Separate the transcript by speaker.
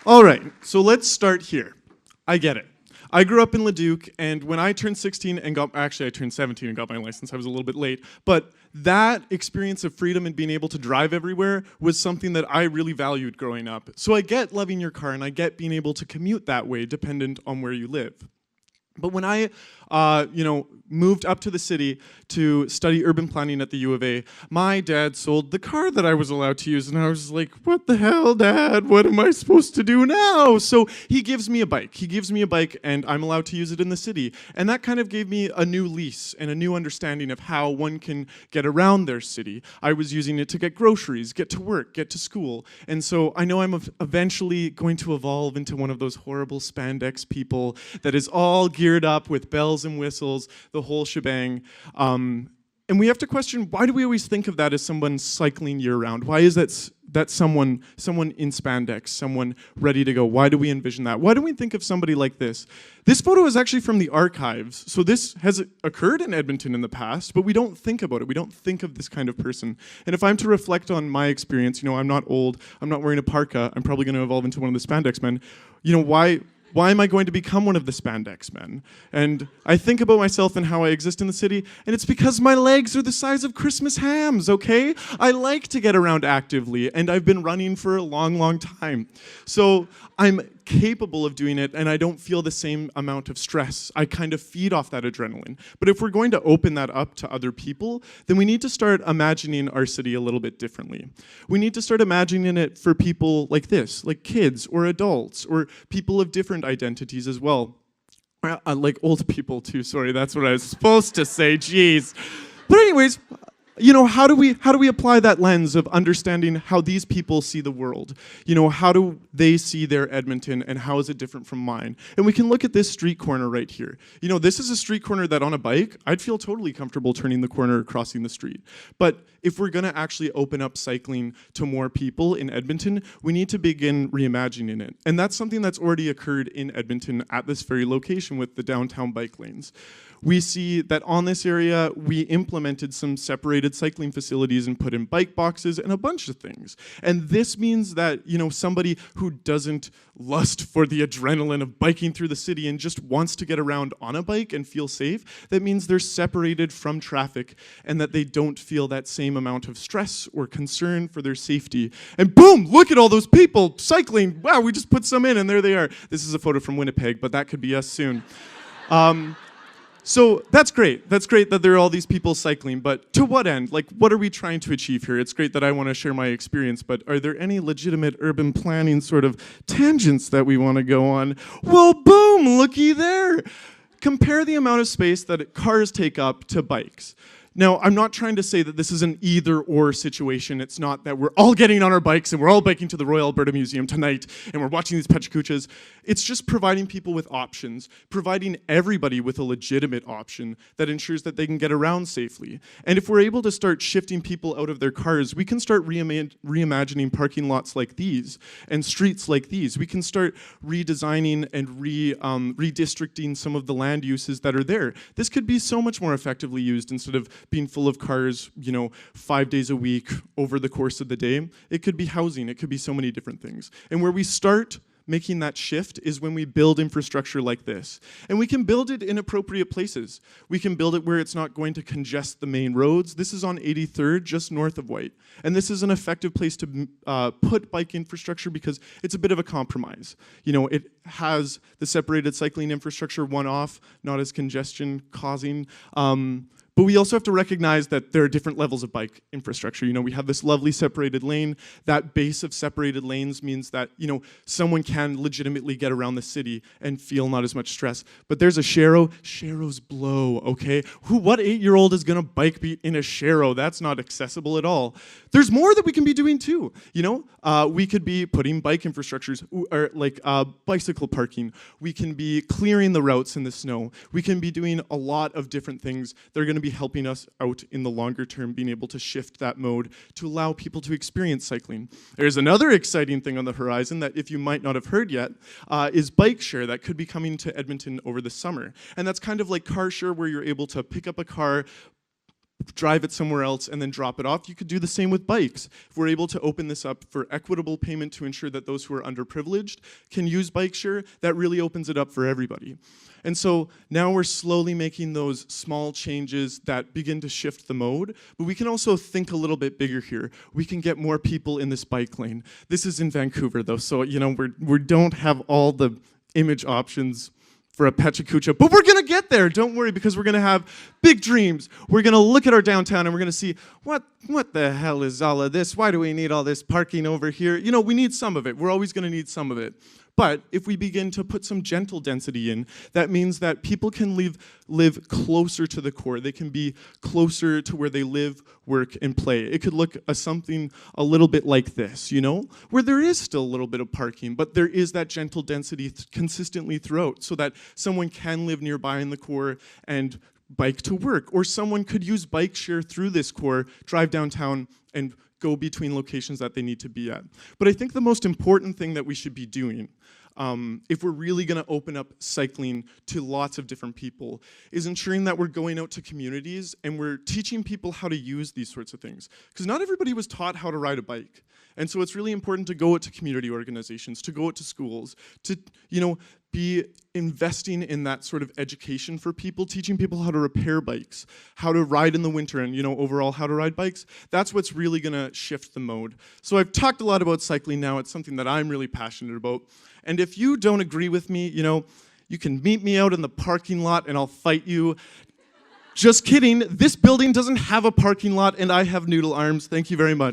Speaker 1: All right, so let's start here. I get it. I grew up in Leduc, and when I turned 16 and actually I turned 17 and got my license, I was a little bit late, but that experience of freedom and being able to drive everywhere was something that I really valued growing up. So I get loving your car, and I get being able to commute that way dependent on where you live. But when I, moved up to the city to study urban planning at the U of A, my dad sold the car that I was allowed to use, and I was like, what the hell, Dad? What am I supposed to do now? So he gives me a bike. He gives me a bike, and I'm allowed to use it in the city. And that kind of gave me a new lease and a new understanding of how one can get around their city. I was using it to get groceries, get to work, get to school. And so I know I'm eventually going to evolve into one of those horrible spandex people that is all geared up with bells and whistles, the whole shebang. And we have to question, why do we always think of that as someone cycling year-round? Why is that someone in spandex, someone ready to go? Why do we envision that? Why do we think of somebody like this? This photo is actually from the archives. So this has occurred in Edmonton in the past, but we don't think about it. We don't think of this kind of person. And if I'm to reflect on my experience, I'm not old, I'm not wearing a parka, I'm probably going to evolve into one of the spandex men. Why am I going to become one of the spandex men? And I think about myself and how I exist in the city, and it's because my legs are the size of Christmas hams, okay? I like to get around actively, and I've been running for a long, long time. So I'm capable of doing it, and I don't feel the same amount of stress. I kind of feed off that adrenaline. But if we're going to open that up to other people, then we need to start imagining our city a little bit differently. We need to start imagining it for people like this, like kids or adults or people of different identities as well. Like old people too, sorry, that's what I was supposed to say, jeez. But anyways, how do we apply that lens of understanding how these people see the world? How do they see their Edmonton, and how is it different from mine? And we can look at this street corner right here. This is a street corner that on a bike, I'd feel totally comfortable turning the corner, crossing the street. But if we're gonna actually open up cycling to more people in Edmonton, we need to begin reimagining it. And that's something that's already occurred in Edmonton at this very location with the downtown bike lanes. We see that on this area, we implemented some separated cycling facilities and put in bike boxes and a bunch of things. And this means that, somebody who doesn't lust for the adrenaline of biking through the city and just wants to get around on a bike and feel safe, that means they're separated from traffic and that they don't feel that same amount of stress or concern for their safety. And boom, look at all those people cycling. Wow, we just put some in and there they are. This is a photo from Winnipeg, but that could be us soon. So that's great. That's great that there are all these people cycling, but to what end? What are we trying to achieve here? It's great that I want to share my experience, but are there any legitimate urban planning sort of tangents that we want to go on? Well, boom, looky there. Compare the amount of space that cars take up to bikes. Now, I'm not trying to say that this is an either-or situation. It's not that we're all getting on our bikes and we're all biking to the Royal Alberta Museum tonight and we're watching these Pecha Kuchas. It's just providing people with options, providing everybody with a legitimate option that ensures that they can get around safely. And if we're able to start shifting people out of their cars, we can start reimagining parking lots like these and streets like these. We can start redesigning and redistricting some of the land uses that are there. This could be so much more effectively used instead of being full of cars, 5 days a week over the course of the day. It could be housing, it could be so many different things. And where we start making that shift is when we build infrastructure like this. And we can build it in appropriate places. We can build it where it's not going to congest the main roads. This is on 83rd, just north of White. And this is an effective place to put bike infrastructure because it's a bit of a compromise. It has the separated cycling infrastructure one-off, not as congestion causing. But we also have to recognize that there are different levels of bike infrastructure. We have this lovely separated lane. That base of separated lanes means that, someone can legitimately get around the city and feel not as much stress. But there's a Sharrow. Sharrows blow, okay? What 8-year-old is gonna bike in a Sharrow? That's not accessible at all. There's more that we can be doing too. We could be putting bike infrastructures, or bicycle parking. We can be clearing the routes in the snow. We can be doing a lot of different things that are gonna be helping us out in the longer term, being able to shift that mode to allow people to experience cycling. There's another exciting thing on the horizon that, if you might not have heard yet, is bike share that could be coming to Edmonton over the summer. And that's kind of like car share, where you're able to pick up a car, drive it somewhere else, and then drop it off. You could do the same with bikes. If we're able to open this up for equitable payment to ensure that those who are underprivileged can use bike share, that really opens it up for everybody. And so now we're slowly making those small changes that begin to shift the mode, but we can also think a little bit bigger here. We can get more people in this bike lane. This is in Vancouver though, so we don't have all the image options for a Pecha Kucha, but we're gonna get there, don't worry, because we're gonna have big dreams. We're gonna look at our downtown and we're gonna see, what the hell is all of this? Why do we need all this parking over here? We need some of it. We're always gonna need some of it. But if we begin to put some gentle density in, that means that people can live closer to the core. They can be closer to where they live, work, and play. It could look something a little bit like this, where there is still a little bit of parking, but there is that gentle density consistently throughout, so that someone can live nearby in the core and bike to work, or someone could use bike share through this core, drive downtown, and go between locations that they need to be at. But I think the most important thing that we should be doing, if we're really going to open up cycling to lots of different people, is ensuring that we're going out to communities and we're teaching people how to use these sorts of things. Because not everybody was taught how to ride a bike. And so it's really important to go out to community organizations, to go out to schools, to be investing in that sort of education for people, teaching people how to repair bikes, how to ride in the winter, and overall how to ride bikes. That's what's really gonna shift the mode. So I've talked a lot about cycling now. It's something that I'm really passionate about. And if you don't agree with me, you can meet me out in the parking lot and I'll fight you. Just kidding, this building doesn't have a parking lot and I have noodle arms. Thank you very much.